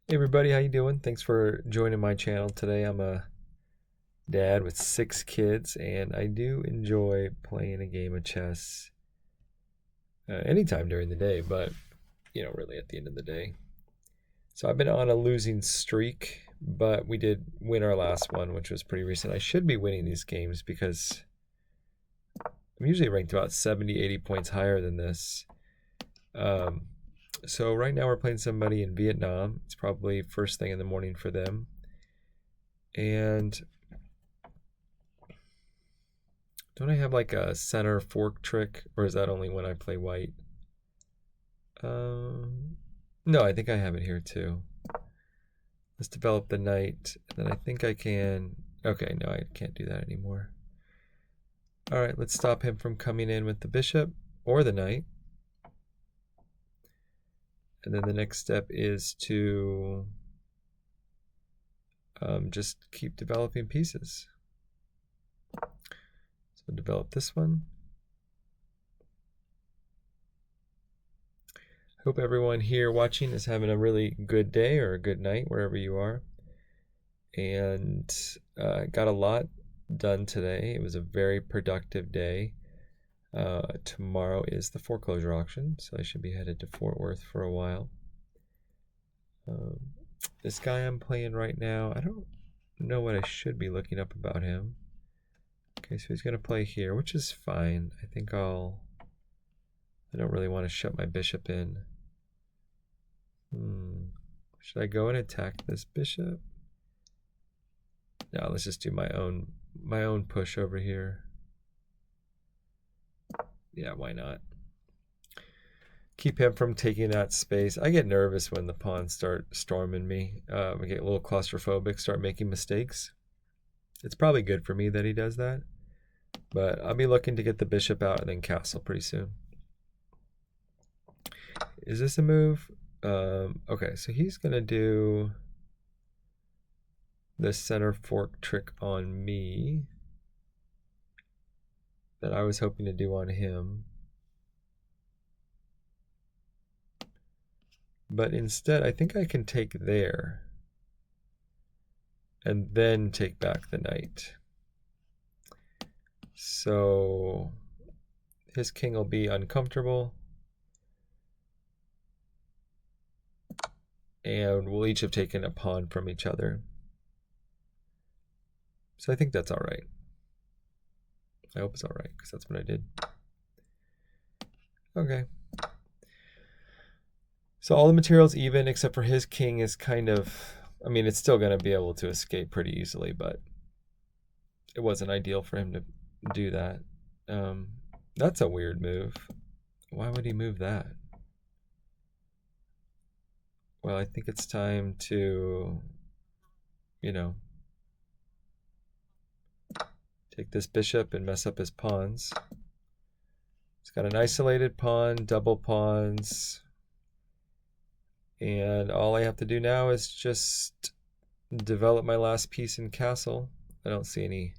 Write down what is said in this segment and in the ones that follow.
Hey everybody, how you doing? Thanks for joining my channel today. I'm a dad with 6 kids, and I do enjoy playing a game of chess anytime during the day, but really at the end of the day. So I've been on a losing streak, but we did win our last one, which was pretty recent. I should be winning these games because I'm usually ranked about 70, 80 points higher than this. So right now we're playing somebody in Vietnam. It's probably first thing in the morning for them. And don't I have like a center fork trick, or is that only when I play white? No, I think I have it here too. Let's develop the knight, and then I think I can. Okay, no, I can't do that anymore. All right, let's stop him from coming in with the bishop or the knight. And then the next step is to just keep developing pieces. So develop this one. Hope everyone here watching is having a really good day or a good night wherever you are. And got a lot done today. It was a very productive day. Tomorrow is the foreclosure auction, so I should be headed to Fort Worth for a while. This guy I'm playing right now, I don't know what I should be looking up about him. Okay, so he's going to play here, which is fine. I think I don't really want to shut my bishop in. Should I go and attack this bishop? No, let's just do my own push over here. Yeah, why not? Keep him from taking that space. I get nervous when the pawns start storming me. I get a little claustrophobic, start making mistakes. It's probably good for me that he does that. But I'll be looking to get the bishop out and then castle pretty soon. Is this a move? Okay, so he's going to do this center fork trick on me that I was hoping to do on him. But instead, I think I can take there and then take back the knight. So his king will be uncomfortable. And we'll each have taken a pawn from each other. So I think that's all right. I hope it's all right, because that's what I did. Okay. So all the material's even, except for his king is kind of, I mean, it's still going to be able to escape pretty easily, but it wasn't ideal for him to do that. That's a weird move. Why would he move that? Well, I think it's time to, take this bishop and mess up his pawns. It's got an isolated pawn, double pawns. And all I have to do now is just develop my last piece in castle. I don't see any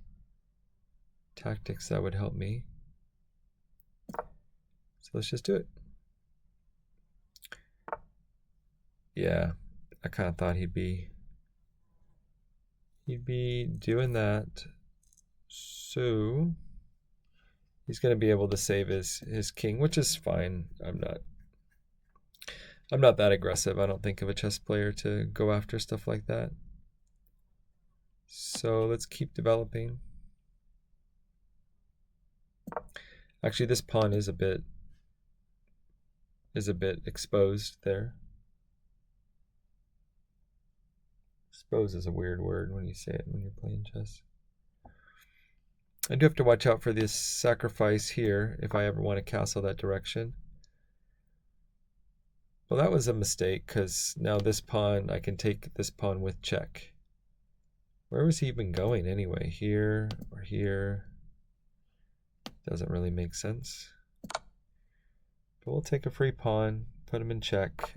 tactics that would help me. So let's just do it. Yeah, I kind of thought he'd be doing that. So he's going to be able to save his king, which is fine. I'm not that aggressive, I don't think, of a chess player to go after stuff like that. So let's keep developing. Actually, this pawn is a bit exposed there. Expose is a weird word when you say it when you're playing chess. I do have to watch out for this sacrifice here if I ever want to castle that direction. Well, that was a mistake, because now this pawn, I can take this pawn with check. Where was he even going anyway? Here or here? Doesn't really make sense. But we'll take a free pawn, put him in check.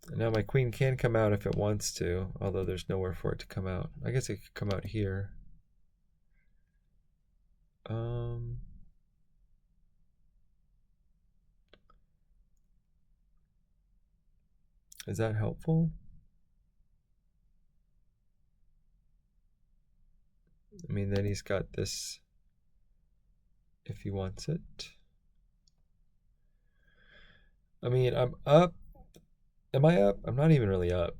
And now my queen can come out if it wants to, although there's nowhere for it to come out. I guess it could come out here. Is that helpful? I mean, then he's got this if he wants it. I mean, I'm up. Am I up? I'm not even really up.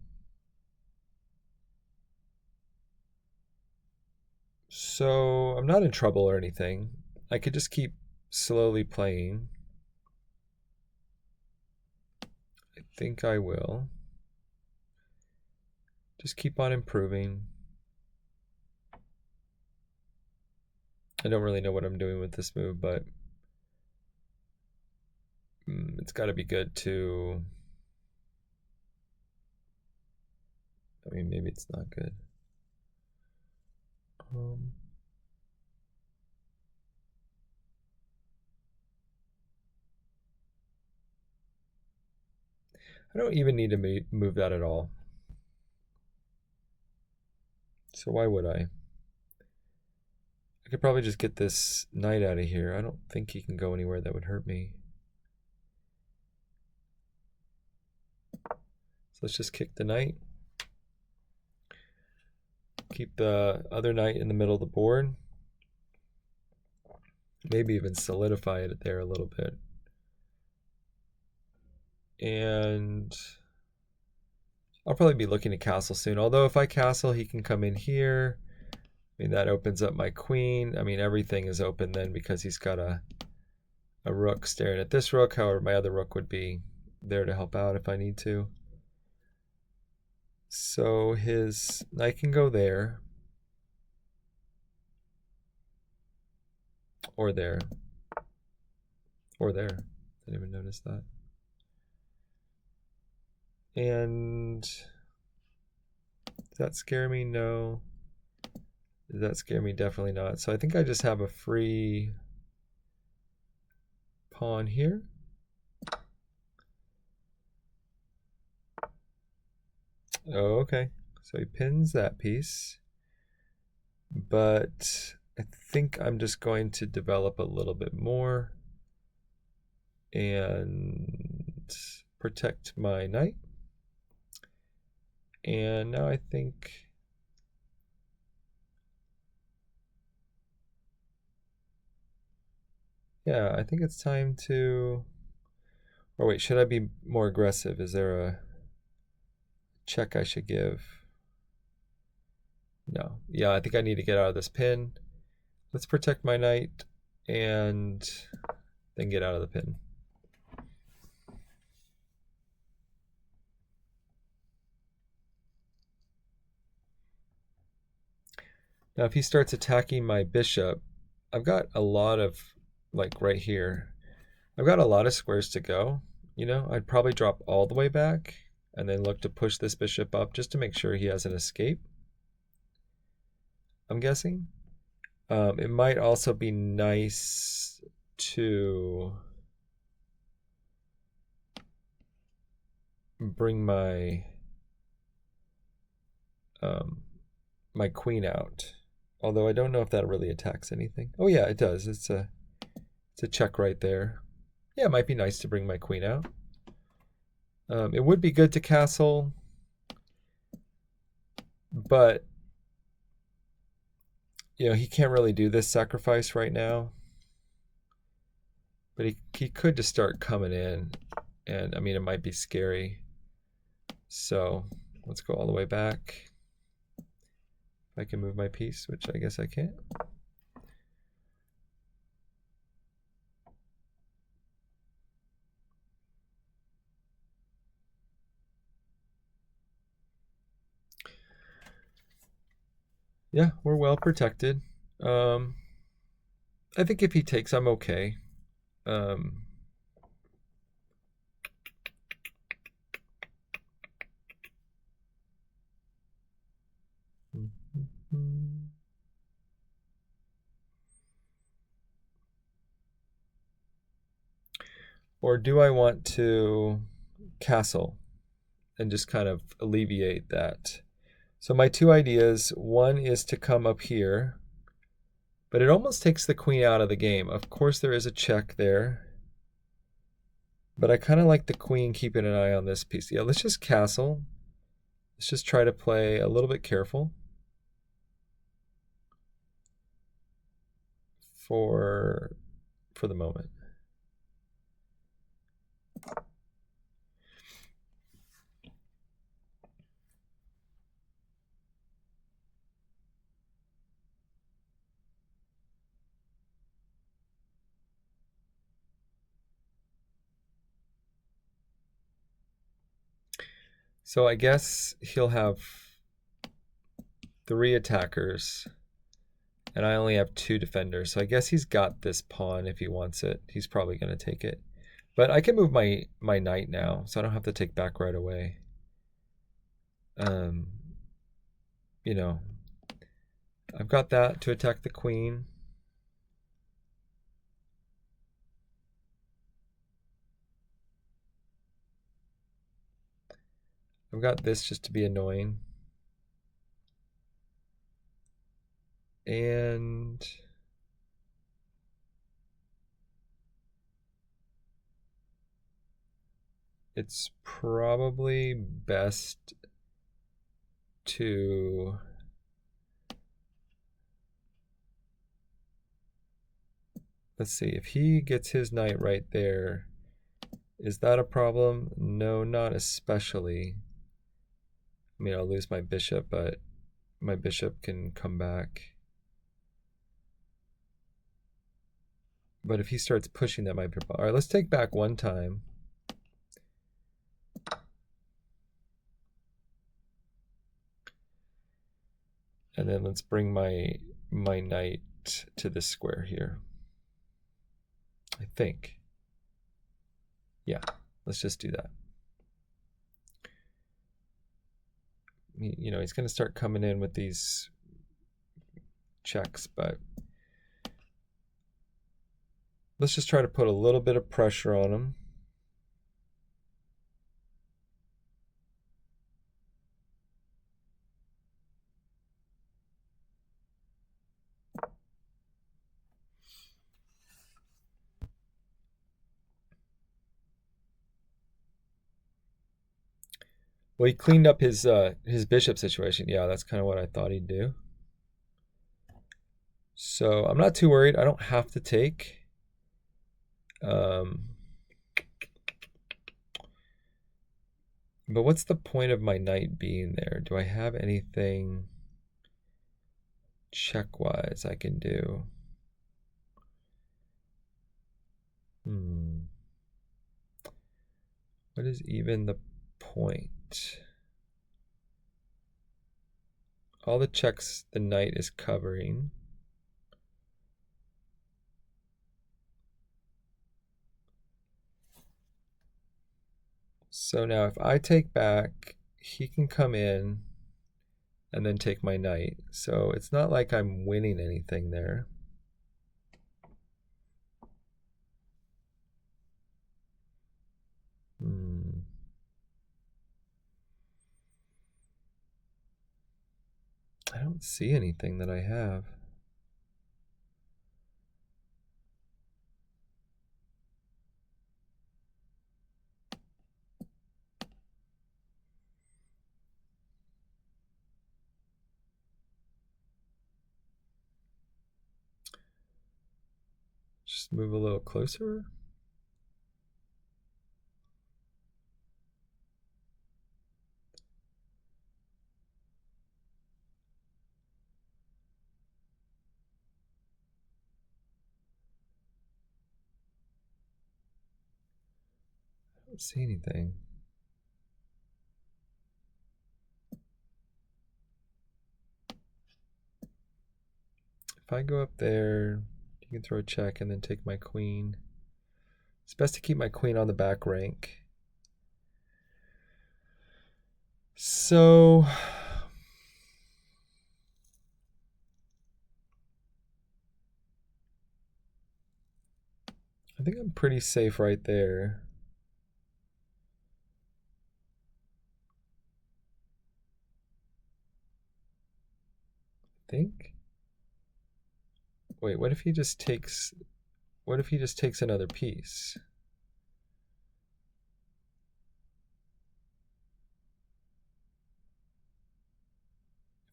So I'm not in trouble or anything. I could just keep slowly playing. I think I will. Just keep on improving. I don't really know what I'm doing with this move, but it's got to be good to... I mean, maybe it's not good. I don't even need to move that at all. So why would I? I could probably just get this knight out of here. I don't think he can go anywhere that would hurt me. So let's just kick the knight. Keep the other knight in the middle of the board. Maybe even solidify it there a little bit. And I'll probably be looking to castle soon. Although if I castle, he can come in here. I mean, that opens up my queen. I mean, everything is open then because he's got a rook staring at this rook. However, my other rook would be there to help out if I need to. So his knight can go there. Or there. Or there. Didn't even notice that. And does that scare me? No. Does that scare me? Definitely not. So I think I just have a free pawn here. Oh, okay. So he pins that piece. But I think I'm just going to develop a little bit more and protect my knight. And now I think... yeah, I think it's time to... or wait, should I be more aggressive? Is there a check I should give? No. Yeah, I think I need to get out of this pin. Let's protect my knight and then get out of the pin. Now, if he starts attacking my bishop, I've got a lot of, like right here, I've got a lot of squares to go. You know, I'd probably drop all the way back and then look to push this bishop up just to make sure he has an escape, I'm guessing. It might also be nice to bring my my queen out. Although I don't know if that really attacks anything. Oh yeah, it does. It's a check right there. Yeah, it might be nice to bring my queen out. It would be good to castle, but you know, he can't really do this sacrifice right now. But he could just start coming in, and I mean, it might be scary. So let's go all the way back. I can move my piece, which I guess I can't. Yeah, we're well protected. I think if he takes, I'm okay. Or do I want to castle and just kind of alleviate that? So my two ideas, one is to come up here, but it almost takes the queen out of the game. Of course there is a check there, But I kind of like the queen keeping an eye on this piece. Yeah, let's just castle. Let's just try to play a little bit careful for the moment. So I guess he'll have 3 attackers, and I only have 2 defenders. So I guess he's got this pawn if he wants it. He's probably going to take it. But I can move my knight now, so I don't have to take back right away. You know, I've got that to attack the queen. I've got this just to be annoying. And it's probably best to let's see, if he gets his knight right there, is that a problem? No, not especially. I mean, I'll lose my bishop, but my bishop can come back. But if he starts pushing, that might be a problem. All right, let's take back one time. And then let's bring my knight to this square here. I think. Yeah, let's just do that. You know, he's going to start coming in with these checks, but let's just try to put a little bit of pressure on him. Well, he cleaned up his bishop situation. Yeah, that's kind of what I thought he'd do. So I'm not too worried. I don't have to take. But what's the point of my knight being there? Do I have anything check-wise I can do? What is even the point? All the checks the knight is covering. So now if I take back, he can come in and then take my knight. So it's not like I'm winning anything there. I don't see anything that I have. Just move a little closer. I don't see anything. If I go up there, you can throw a check and then take my queen. It's best to keep my queen on the back rank. So I think I'm pretty safe right there. I think. Wait, what if he just takes another piece?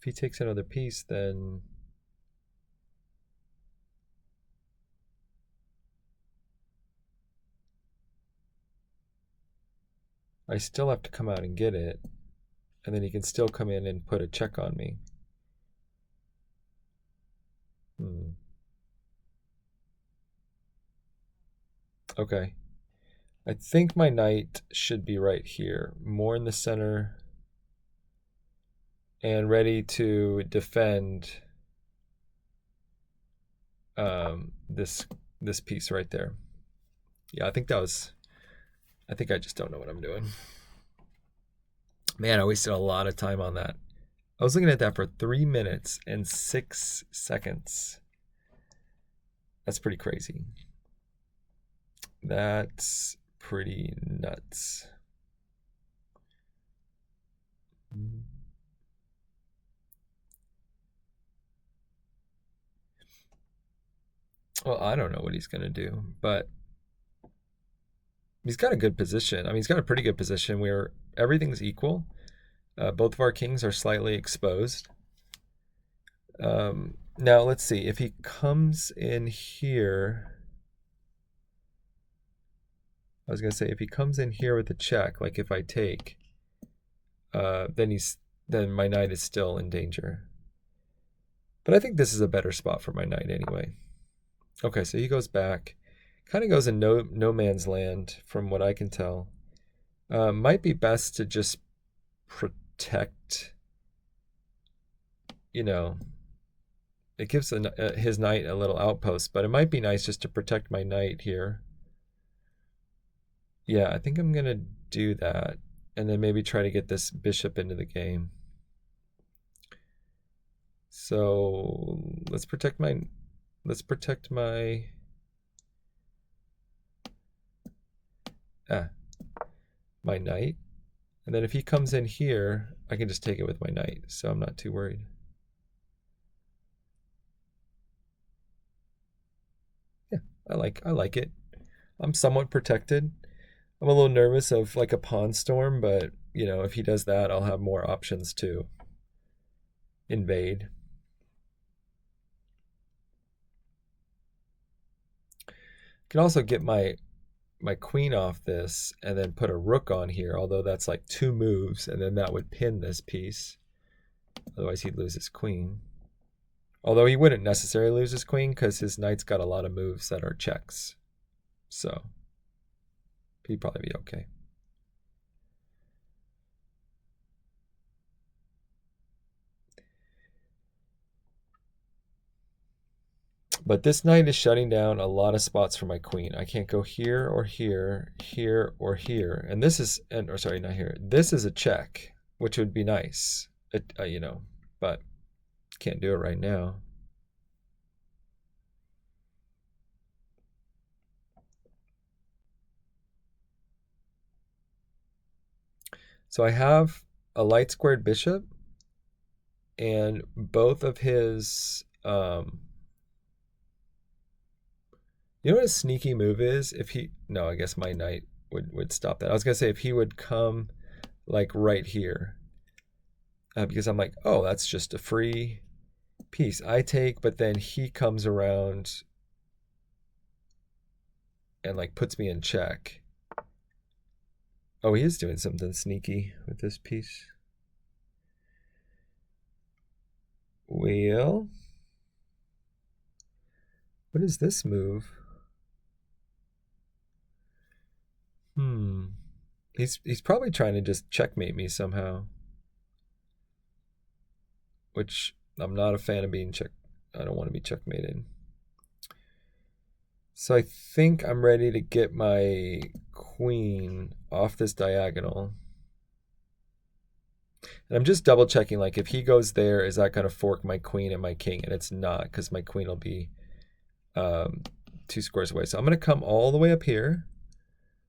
he takes another piece, then I still have to come out and get it, and then he can still come in and put a check on me. Okay. I think my knight should be right here, more in the center, and ready to defend this piece right there. Yeah, I think that was. I think I just don't know what I'm doing. Man, I wasted a lot of time on that. I was looking at that for 3 minutes and 6 seconds. That's pretty crazy. That's pretty nuts. Well, I don't know what he's going to do, but he's got a good position. I mean, he's got a pretty good position where everything's equal. Both of our kings are slightly exposed. Now, let's see. If he comes in here... I was going to say, if he comes in here with a check, like if I take, then my knight is still in danger. But I think this is a better spot for my knight anyway. Okay, so he goes back. Kind of goes in no man's land from what I can tell. Might be best to just protect, you know, it gives his knight a little outpost, but it might be nice just to protect my knight here. Yeah, I think I'm going to do that, and then maybe try to get this bishop into the game. So let's protect my my knight. And then if he comes in here, I can just take it with my knight, so I'm not too worried. Yeah, I like it. I'm somewhat protected. I'm a little nervous of like a pawn storm, but you know, if he does that, I'll have more options to invade. I can also get my queen off this and then put a rook on here, although that's like 2 moves, and then that would pin this piece. Otherwise he'd lose his queen. Although he wouldn't necessarily lose his queen because his knight's got a lot of moves that are checks. So he'd probably be okay. But this knight is shutting down a lot of spots for my queen. I can't go here or here, here or here. And this is, or sorry, not here. This is a check, which would be nice, you know, but can't do it right now. So I have a light squared bishop, and both of his, you know what a sneaky move is? If he, no, I guess my knight would stop that. I was gonna say if he would come like right here, because I'm like, oh, that's just a free piece. I take, but then he comes around and like puts me in check. Oh, he is doing something sneaky with this piece. Well, what is this move? He's probably trying to just checkmate me somehow, which I'm not a fan of being I don't want to be checkmated. So I think I'm ready to get my queen off this diagonal. And I'm just double checking, like if he goes there, is that going to fork my queen and my king? And it's not, because my queen will be 2 squares away. So I'm going to come all the way up here,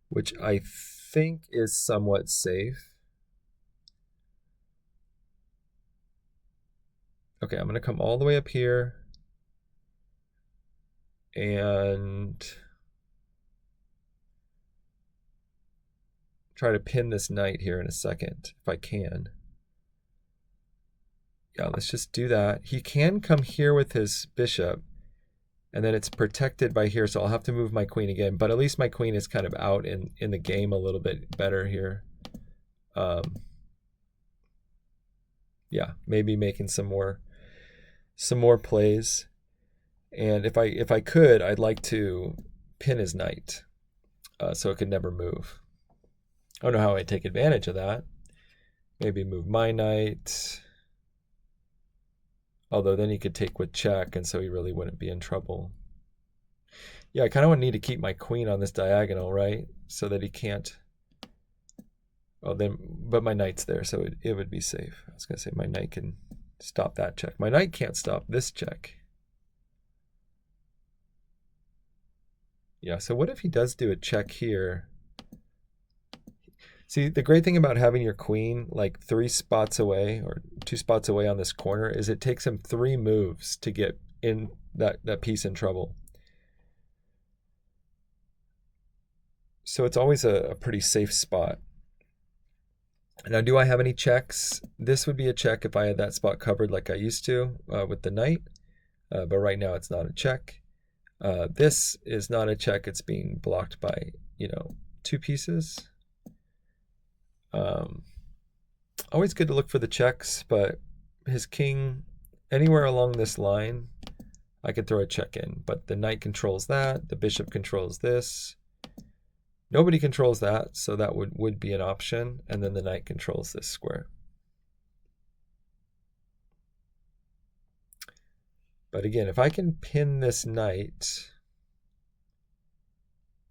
which I think is somewhat safe. Okay, I'm going to come all the way up here and try to pin this knight here in a second, if I can. Yeah, let's just do that. He can come here with his bishop, and then it's protected by here, so I'll have to move my queen again. But at least my queen is kind of out in the game a little bit better here. Yeah, maybe making some more plays. And if I could, I'd like to pin his knight, so it could never move. I don't know how I take advantage of that. Maybe move my knight. Although then he could take with check, and so he really wouldn't be in trouble. Yeah, I kind of need to keep my queen on this diagonal, right? So that he can't. Oh, then, but my knight's there, so it would be safe. I was going to say my knight can stop that check. My knight can't stop this check. Yeah, so what if he does do a check here? See, the great thing about having your queen like 3 spots away or 2 spots away on this corner is it takes him 3 moves to get in that piece in trouble. So it's always a pretty safe spot. Now, do I have any checks? This would be a check if I had that spot covered like I used to with the knight, but right now it's not a check. This is not a check. It's being blocked by, 2 pieces. Always good to look for the checks, but his king, anywhere along this line, I could throw a check in. But the knight controls that. The bishop controls this. Nobody controls that, so that would be an option. And then the knight controls this square. But again, if I can pin this knight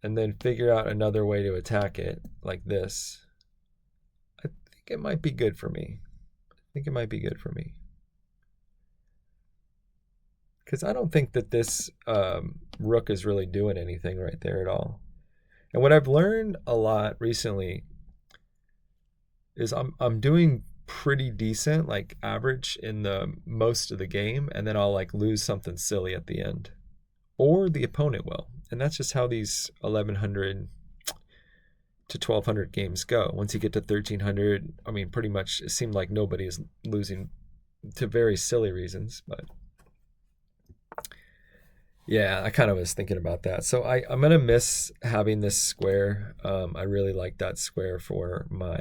and then figure out another way to attack it, like this, I think it might be good for me. Because I don't think that this rook is really doing anything right there at all. And what I've learned a lot recently is I'm doing pretty decent, like average in the most of the game, and then I'll like lose something silly at the end. Or the opponent will. And that's just how these 1100 to 1200 games go. Once you get to 1300, I mean, pretty much it seemed like nobody is losing to very silly reasons, but yeah, I kind of was thinking about that. So I'm going to miss having this square. I really like that square for my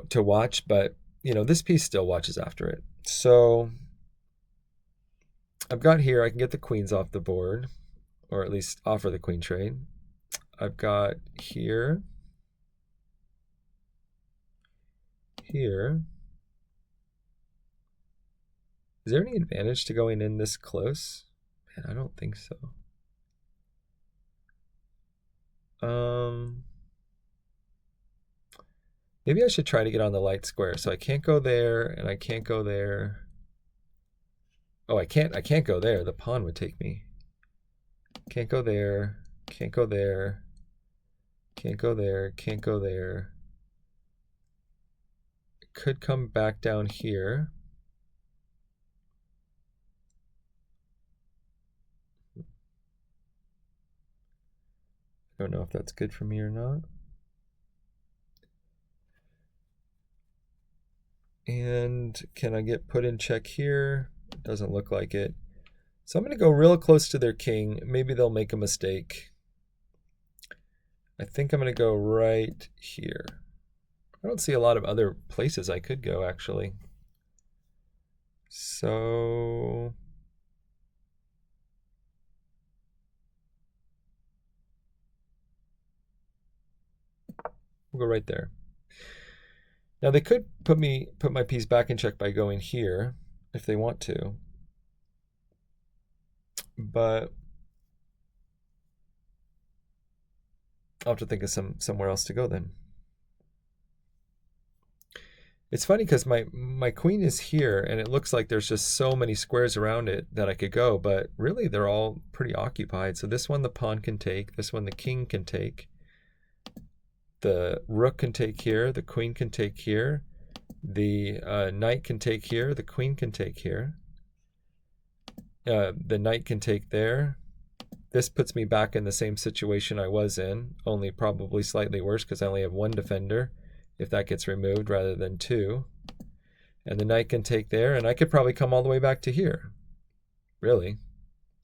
to watch, but this piece still watches after it. So I've got here, I can get the queens off the board, or at least offer the queen trade. I've got here, here. Is there any advantage to going in this close? Man, I don't think so. Maybe I should try to get on the light square. So I can't go there, and I can't go there. Oh, I can't go there. The pawn would take me. Can't go there. Can't go there. Can't go there. Can't go there. Could come back down here. I don't know if that's good for me or not. And can I get put in check here? Doesn't look like it. So I'm going to go real close to their king. Maybe they'll make a mistake. I think I'm going to go right here. I don't see a lot of other places I could go, actually. So we'll go right there. Now they could put my piece back in check by going here if they want to. But I'll have to think of somewhere else to go then. It's funny because my queen is here, and it looks like there's just so many squares around it that I could go, but really they're all pretty occupied. So this one the pawn can take, this one the king can take, the rook can take here, the queen can take here, the knight can take here, the queen can take here, the knight can take there, this puts me back in the same situation I was in, only probably slightly worse because I only have one defender if that gets removed rather than two. And the knight can take there, and I could probably come all the way back to here, really,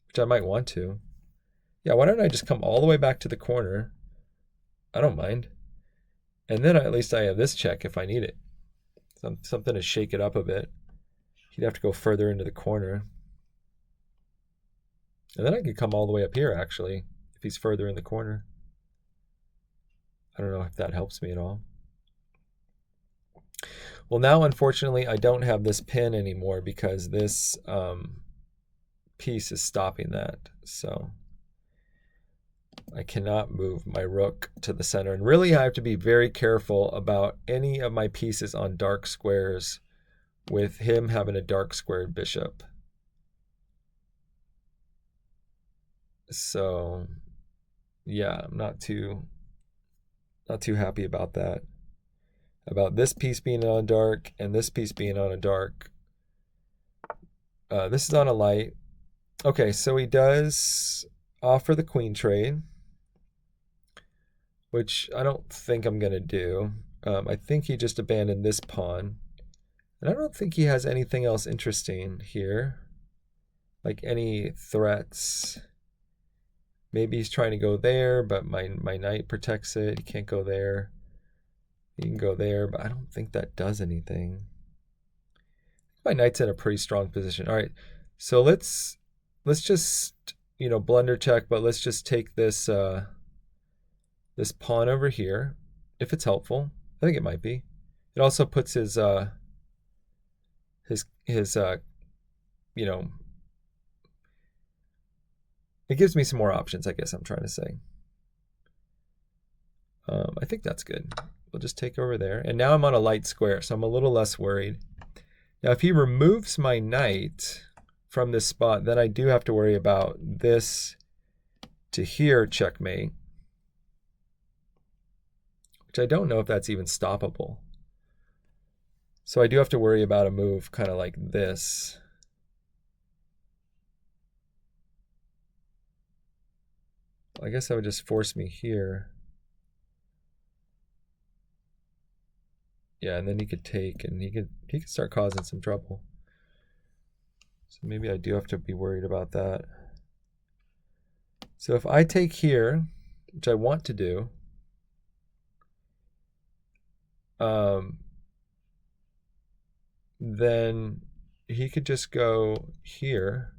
which I might want to. Yeah, why don't I just come all the way back to the corner? I don't mind. And then at least I have this check if I need it. Something to shake it up a bit. He'd have to go further into the corner. And then I could come all the way up here, actually, if he's further in the corner. I don't know if that helps me at all. Well, now, unfortunately, I don't have this pin anymore because this piece is stopping that. So I cannot move my rook to the center. And really, I have to be very careful about any of my pieces on dark squares with him having a dark squared bishop. So, yeah, I'm not too happy about that. About this piece being on a dark and this piece being on a dark. This is on a light. Okay, so he does offer the queen trade, which I don't think I'm going to do. I think he just abandoned this pawn. And I don't think he has anything else interesting here, like any threats. Maybe he's trying to go there, but my knight protects it. He can't go there. He can go there, but I don't think that does anything. My knight's in a pretty strong position. All right, so let's just, blunder check, but let's just take this this pawn over here, if it's helpful. I think it might be. It also puts his it gives me some more options, I guess I'm trying to say. I think that's good. We'll just take over there. And now I'm on a light square, so I'm a little less worried. Now, if he removes my knight from this spot, then I do have to worry about this to here checkmate, which I don't know if that's even stoppable. So I do have to worry about a move kind of like this. I guess that would just force me here. Yeah, and then he could take, and he could start causing some trouble. So maybe I do have to be worried about that. So if I take here, which I want to do, then he could just go here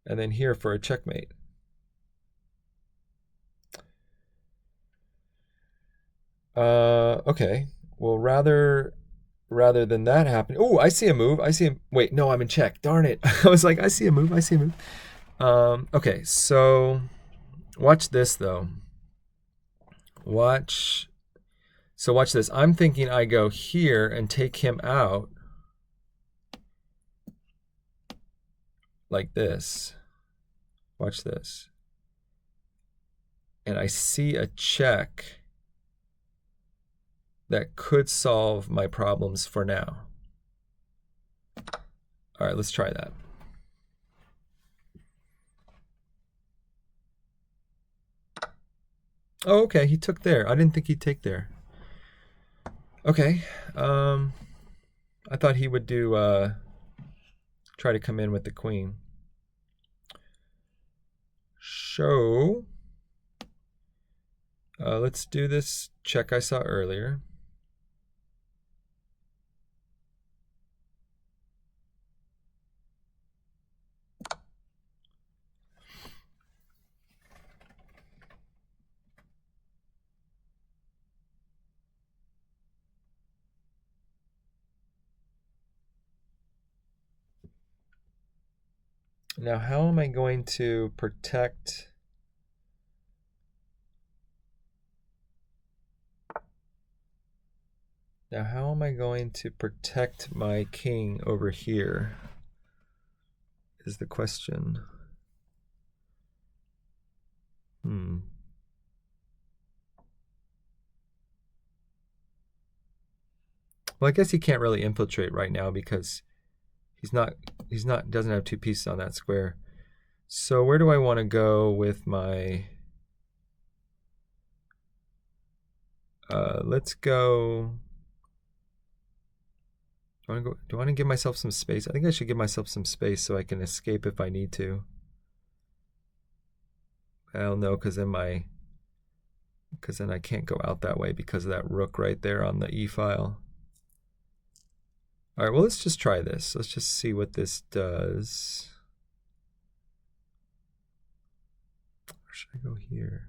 and then here for a checkmate. Okay. Well, rather than that happen. Oh, I see a move. I see him. Wait, no, I'm in check. Darn it. I was like, I see a move. I see a move. Okay, so watch this though. Watch this. I'm thinking I go here and take him out like this. Watch this. And I see a check that could solve my problems for now. All right, let's try that. Oh, okay, he took there. I didn't think he'd take there. Okay, I thought he would do, try to come in with the queen. So, let's do this check I saw earlier. Now, how am I going to protect? Now, how am I going to protect my king over here is the question. Well, I guess he can't really infiltrate right now because doesn't have two pieces on that square. So where do I want to go with my... let's go... Do I want to give myself some space? I think I should give myself some space so I can escape if I need to. Well, no, because then I can't go out that way because of that rook right there on the e file. All right, well, let's just try this. Let's just see what this does. Where should I go here?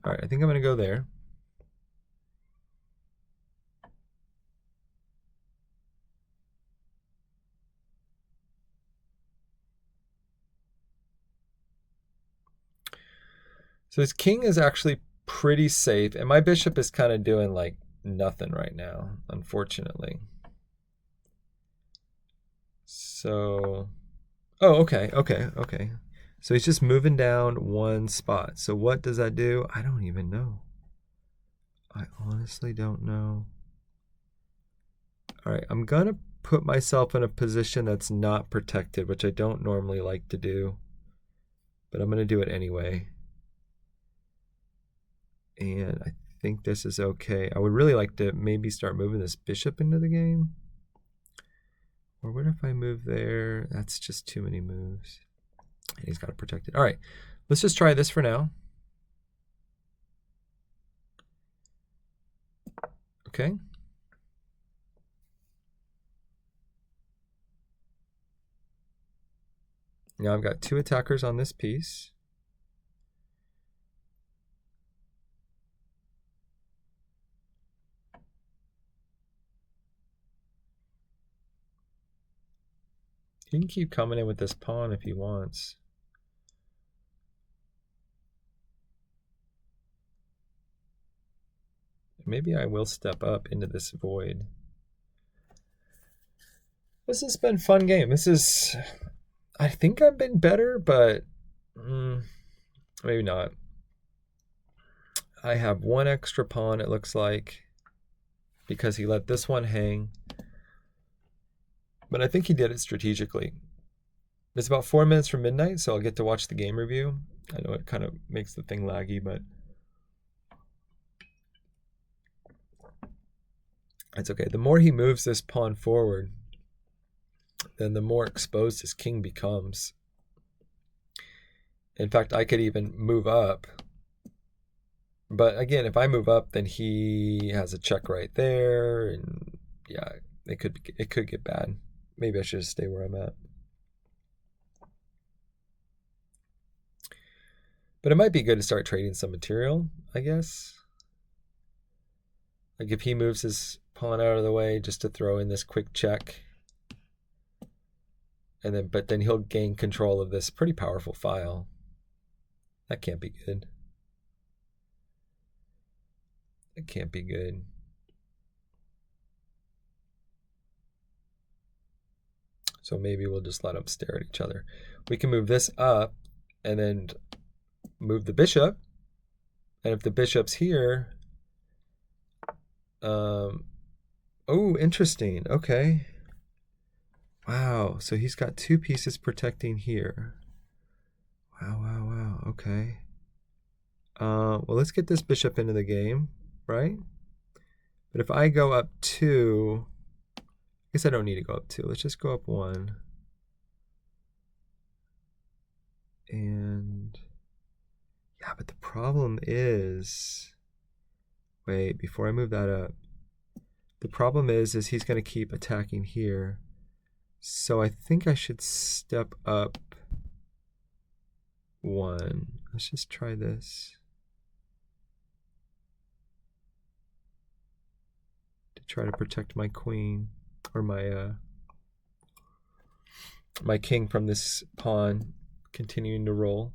All right, I think I'm going to go there. So this king is actually pretty safe, and my bishop is kind of doing like nothing right now, unfortunately. So, oh, okay. So he's just moving down one spot. So what does that do? I don't even know. I honestly don't know. All right, I'm gonna put myself in a position that's not protected, which I don't normally like to do, but I'm gonna do it anyway. And I think this is okay. I would really like to maybe start moving this bishop into the game. Or what if I move there? That's just too many moves. And he's got to protect it. All right, let's just try this for now. Okay. Now I've got two attackers on this piece. He can keep coming in with this pawn if he wants. Maybe I will step up into this void. This has been a fun game. I think I've been better, but maybe not. I have one extra pawn, it looks like, because he let this one hang. But I think he did it strategically. It's about 4 minutes from midnight, so I'll get to watch the game review. I know it kind of makes the thing laggy, but it's okay. The more he moves this pawn forward, then the more exposed his king becomes. In fact, I could even move up. But again, if I move up, then he has a check right there, and yeah, it could get bad. Maybe I should just stay where I'm at. But it might be good to start trading some material, I guess. Like if he moves his pawn out of the way just to throw in this quick check. But then he'll gain control of this pretty powerful file. That can't be good. It can't be good. So maybe we'll just let them stare at each other. We can move this up and then move the bishop. And if the bishop's here, oh, interesting. Okay. Wow. So he's got two pieces protecting here. Wow. Okay. Well, let's get this bishop into the game, right? But if I go up 2, I guess I don't need to go up 2. Let's just go up 1. And yeah, but the problem is, wait, before I move that up, the problem is he's going to keep attacking here. So I think I should step up 1. Let's just try this. To try to protect my queen, or my my king from this pawn continuing to roll.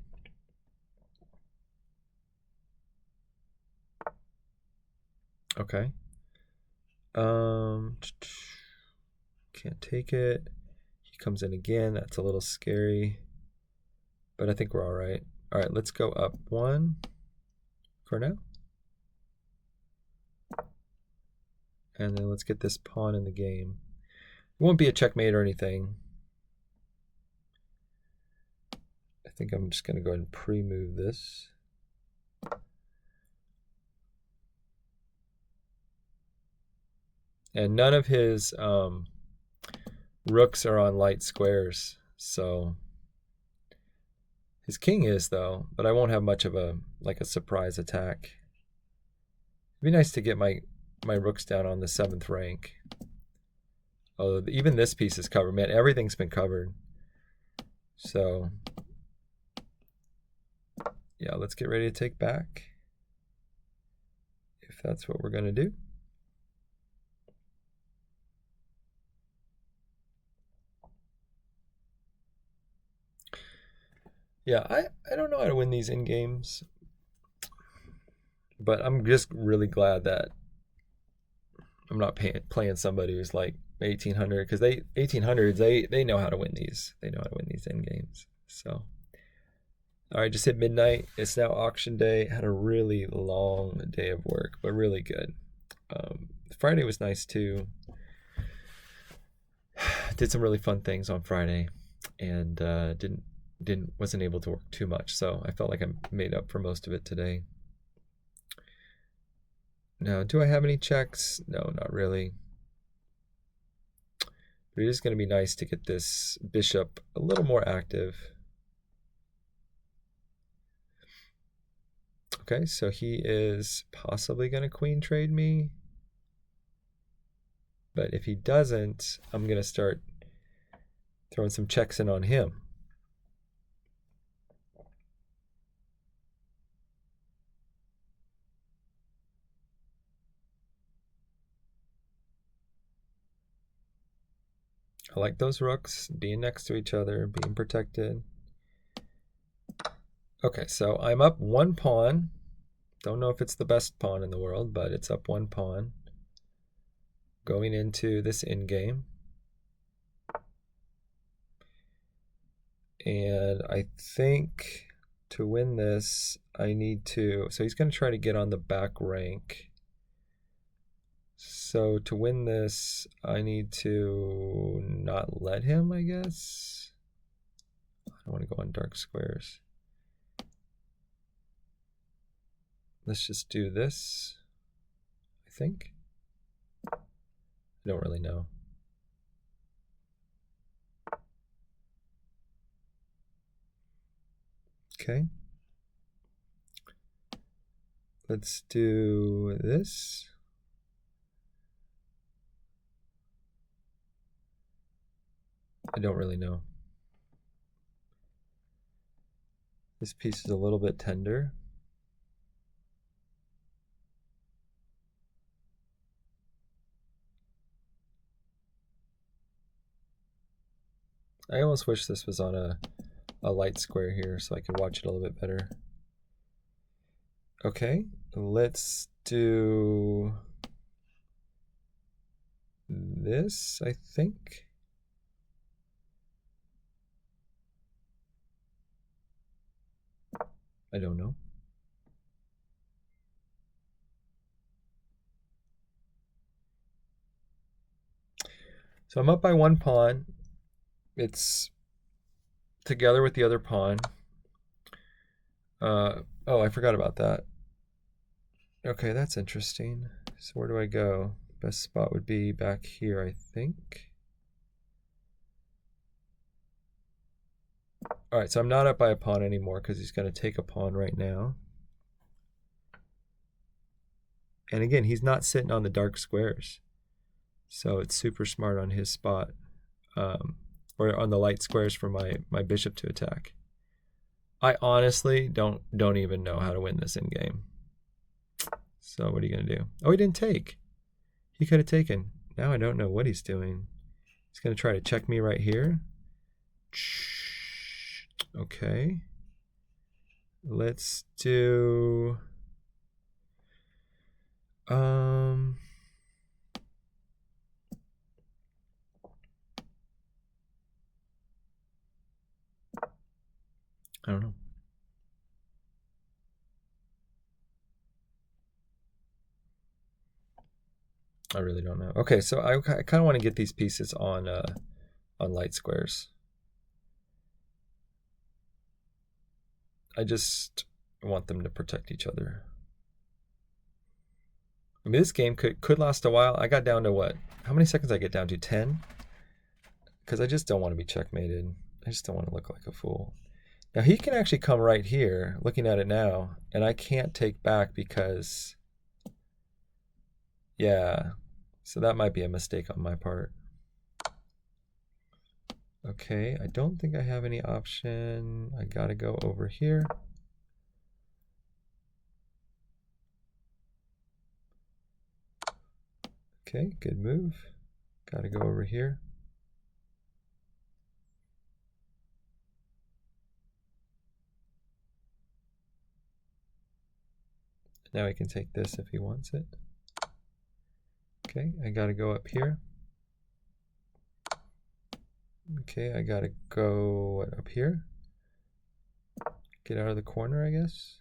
Okay. Can't take it. He comes in again. That's a little scary. But I think we're all right. All right, let's go up 1 for now. And then let's get this pawn in the game. It won't be a checkmate or anything. I think I'm just going to go ahead and pre-move this. And none of his rooks are on light squares, so his king is though, but I won't have much of a surprise attack. It'd be nice to get my rooks down on the 7th rank. Although even this piece is covered. Man, everything's been covered. So yeah, let's get ready to take back, if that's what we're going to do. Yeah, I don't know how to win these in games, but I'm just really glad that I'm not playing somebody who's like 1800, because 1800s they know how to win these. They know how to win these in games. So all right, just hit midnight. It's now auction day. Had a really long day of work, but really good. Friday was nice too. Did some really fun things on Friday, and wasn't able to work too much, so I felt like I made up for most of it today. Now, do I have any checks? No, not really. But it is going to be nice to get this bishop a little more active. Okay, so he is possibly going to queen trade me. But if he doesn't, I'm going to start throwing some checks in on him. I like those rooks being next to each other, being protected. Okay, so I'm up 1 pawn. Don't know if it's the best pawn in the world, but it's up 1 pawn. Going into this endgame. And I think to win this, I need to... So he's going to try to get on the back rank. So to win this, I need to not let him, I guess. I want to go on dark squares. Let's just do this, I think. I don't really know. Okay. Let's do this. I don't really know. This piece is a little bit tender. I almost wish this was on a light square here so I could watch it a little bit better. Okay, let's do this, I think. I don't know. So I'm up by 1 pawn. It's together with the other pawn. Oh, I forgot about that. Okay, that's interesting. So where do I go? Best spot would be back here, I think. All right, so I'm not up by a pawn anymore because he's going to take a pawn right now. And again, he's not sitting on the dark squares. So it's super smart on his spot, or on the light squares for my bishop to attack. I honestly don't even know how to win this in game. So what are you going to do? Oh, he didn't take. He could have taken. Now I don't know what he's doing. He's going to try to check me right here. Okay. Let's do... I don't know. I really don't know. Okay, so I kind of want to get these pieces on light squares. I just want them to protect each other. I mean, this game could last a while. I got down to what? How many seconds I get down to? 10? Because I just don't want to be checkmated. I just don't want to look like a fool. Now, he can actually come right here, looking at it now, and I can't take back because... Yeah, so that might be a mistake on my part. Okay, I don't think I have any option. I gotta go over here. Okay, good move. Gotta go over here. Now he can take this if he wants it. Okay, I gotta go up here. Okay, I gotta go up here. Get out of the corner, I guess.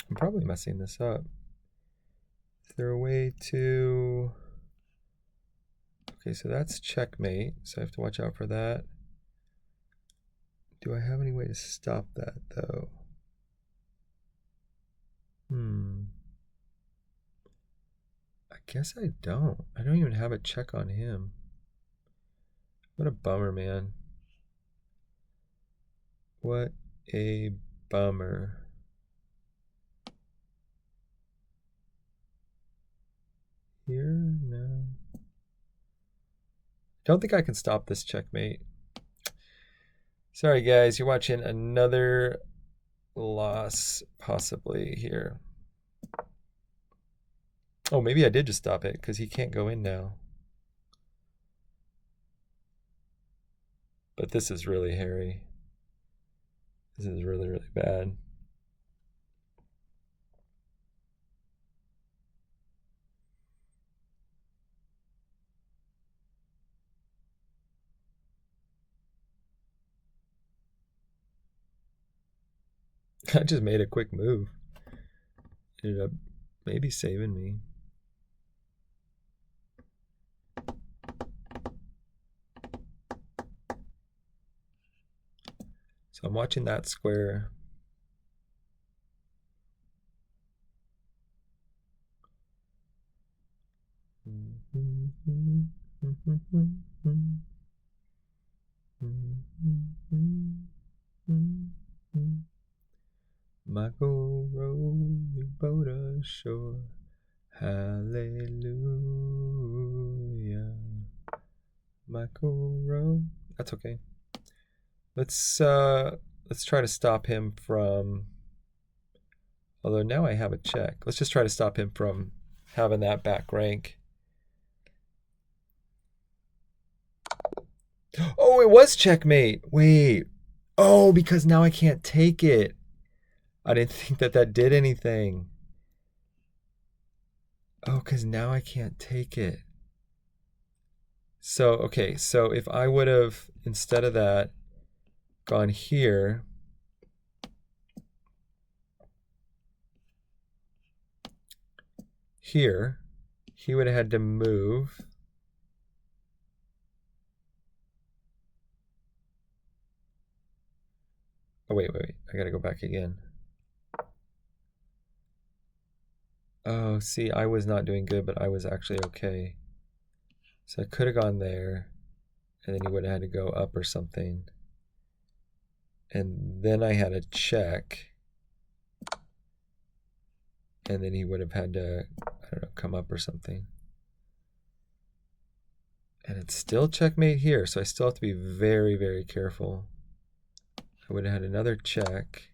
I'm probably messing this up. Is there a way to... Okay, so that's checkmate, so I have to watch out for that. Do I have any way to stop that, though? I guess I don't. I don't even have a check on him. What a bummer, man. What a bummer. Here? No. Don't think I can stop this checkmate. Sorry, guys. You're watching another loss, possibly, here. Oh, maybe I did just stop it, because he can't go in now. But this is really hairy. This is really, really bad. I just made a quick move. Ended up maybe saving me. So I'm watching that square. Michael row your boat ashore. Hallelujah. Michael row. That's okay. Let's try to stop him from... Although now I have a check. Let's just try to stop him from having that back rank. Oh, it was checkmate. Wait. Oh, because now I can't take it. I didn't think that did anything. Oh, because now I can't take it. So, okay, so if I would have, instead of that, gone here, he would have had to move. Oh, wait. I gotta go back again. Oh, see, I was not doing good, but I was actually okay. So I could have gone there, and then he would have had to go up or something. And then I had a check. And then he would have had to, I don't know, come up or something. And it's still checkmate here, so I still have to be very, very careful. I would have had another check.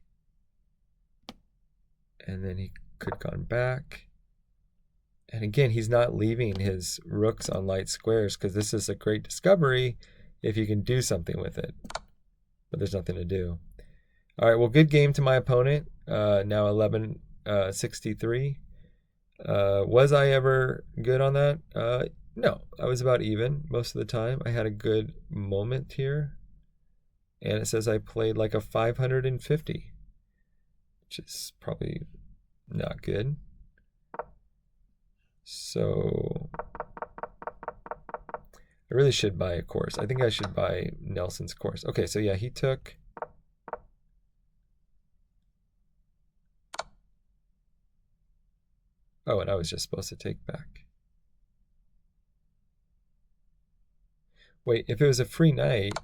And then he could have gone back. And again, he's not leaving his rooks on light squares because this is a great discovery if you can do something with it. But there's nothing to do. All right, well, good game to my opponent. Now 11-63. Was I ever good on that? No, I was about even most of the time. I had a good moment here. And it says I played like a 550, which is probably not good. So I really should buy a course. I think I should buy Nelson's course. Okay, so yeah, he took... Oh, and I was just supposed to take back. Wait, if it was a free night,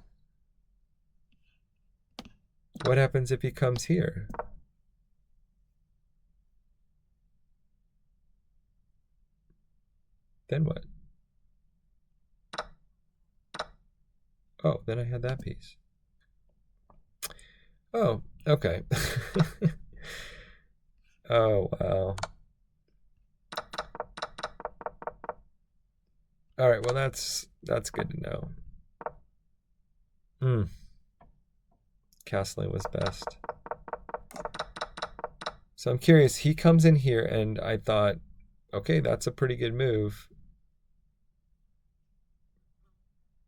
what happens if he comes here? Then what? Oh, then I had that piece. Oh, okay. Oh, wow. All right, well, that's good to know. Castling was best. So I'm curious, he comes in here and I thought, okay, that's a pretty good move.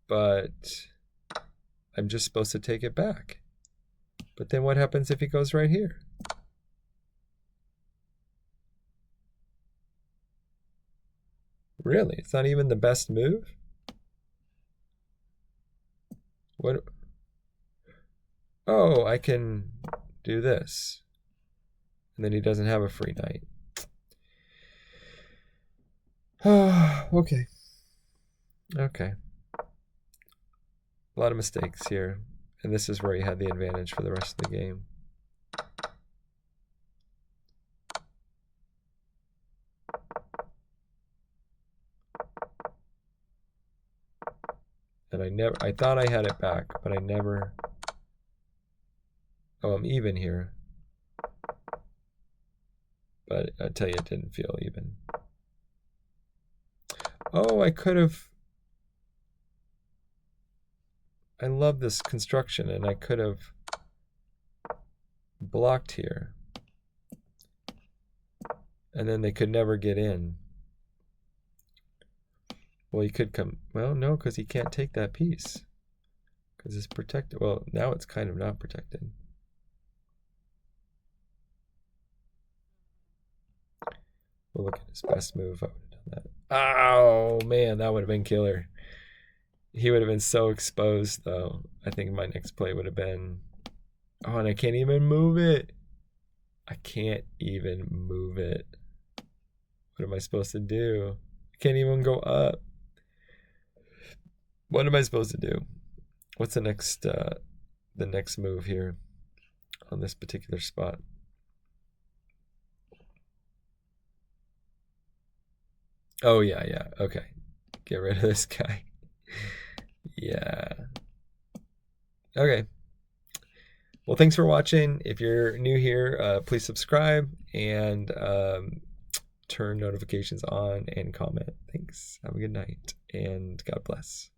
But I'm just supposed to take it back. But then what happens if he goes right here? Really? It's not even the best move? What? Oh, I can do this. And then he doesn't have a free night. Okay. Okay. A lot of mistakes here. And this is where he had the advantage for the rest of the game. And I thought I had it back, but I never... Oh, I'm even here. But I tell you, it didn't feel even. Oh, I could have... I love this construction, and I could have blocked here. And then they could never get in. Well, he could come... Well, no, because he can't take that piece. Because it's protected. Well, now it's kind of not protected. We'll look at his best move. I would have done that. Oh, man, that would have been killer. He would have been so exposed, though. I think my next play would have been... Oh, and I can't even move it. I can't even move it. What am I supposed to do? I can't even go up. What am I supposed to do? What's the next move here on this particular spot? Oh, yeah. Okay. Get rid of this guy. Yeah. Okay. Well, thanks for watching. If you're new here, please subscribe and turn notifications on and comment. Thanks. Have a good night and God bless.